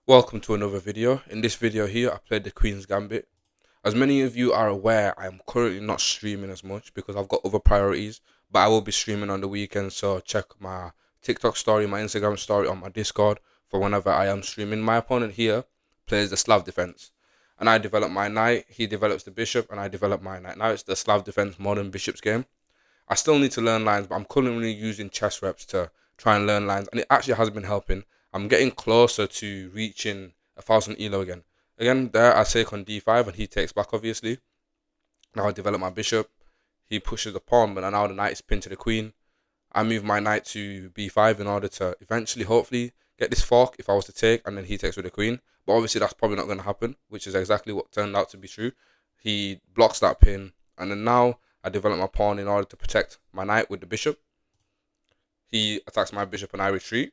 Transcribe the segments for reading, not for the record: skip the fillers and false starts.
Welcome to another video. In this video here, I played the Queen's Gambit. As many of you are aware, I am currently not streaming as much because I've got other priorities, but I will be streaming on the weekend, so check my TikTok story, my Instagram story, on my Discord for whenever I am streaming. My opponent here plays the Slav defense, and I develop my knight, he develops the bishop, and I develop my knight. Now it's the Slav defense modern bishops game. I still need to learn lines, but I'm currently using chess reps to try and learn lines, and it actually has been helping. I'm getting closer to reaching 1,000 elo again. Again, there I take on d5 and he takes back, obviously. Now I develop my bishop. He pushes the pawn, but now the knight is pinned to the queen. I move my knight to b5 in order to eventually, hopefully, get this fork if I was to take, and then he takes with the queen. But obviously, that's probably not going to happen, which is exactly what turned out to be true. He blocks that pin, and then now I develop my pawn in order to protect my knight with the bishop. He attacks my bishop and I retreat.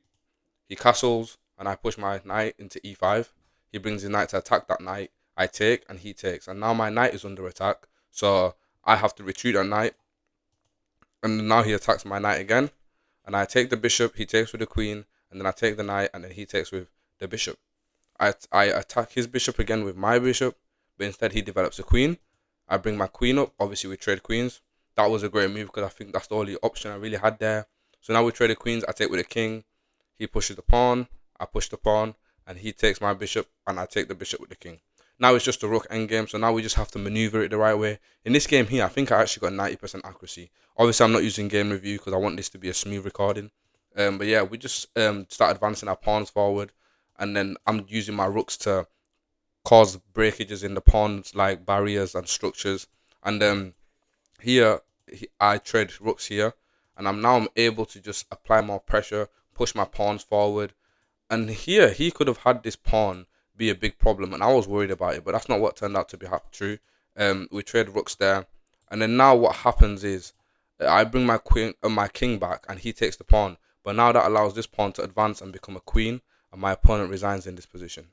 He castles and I push my knight into e5. He brings his knight to attack that knight. I take and he takes. And now my knight is under attack. So I have to retreat that knight. And now he attacks my knight again. And I take the bishop. He takes with the queen. And then I take the knight. And then he takes with the bishop. I attack his bishop again with my bishop. But instead he develops a queen. I bring my queen up. Obviously we trade queens. That was a great move because I think that's the only option I really had there. So now we trade the queens. I take with the king. He pushes the pawn, I push the pawn, and he takes my bishop, and I take the bishop with the king. Now it's just a rook endgame, so now we just have to maneuver it the right way. In this game here, I think I actually got 90% accuracy. Obviously, I'm not using game review because I want this to be a smooth recording. But yeah, we just start advancing our pawns forward, and then I'm using my rooks to cause breakages in the pawns, like barriers and structures. And here, I trade rooks here, and I'm able to just apply more pressure, push my pawns forward. And here he could have had this pawn be a big problem, and I was worried about it, but that's not what turned out to be true. We trade rooks there, and then now what happens is I bring my queen, my king back, and he takes the pawn. But now that allows this pawn to advance and become a queen, and my opponent resigns in this position.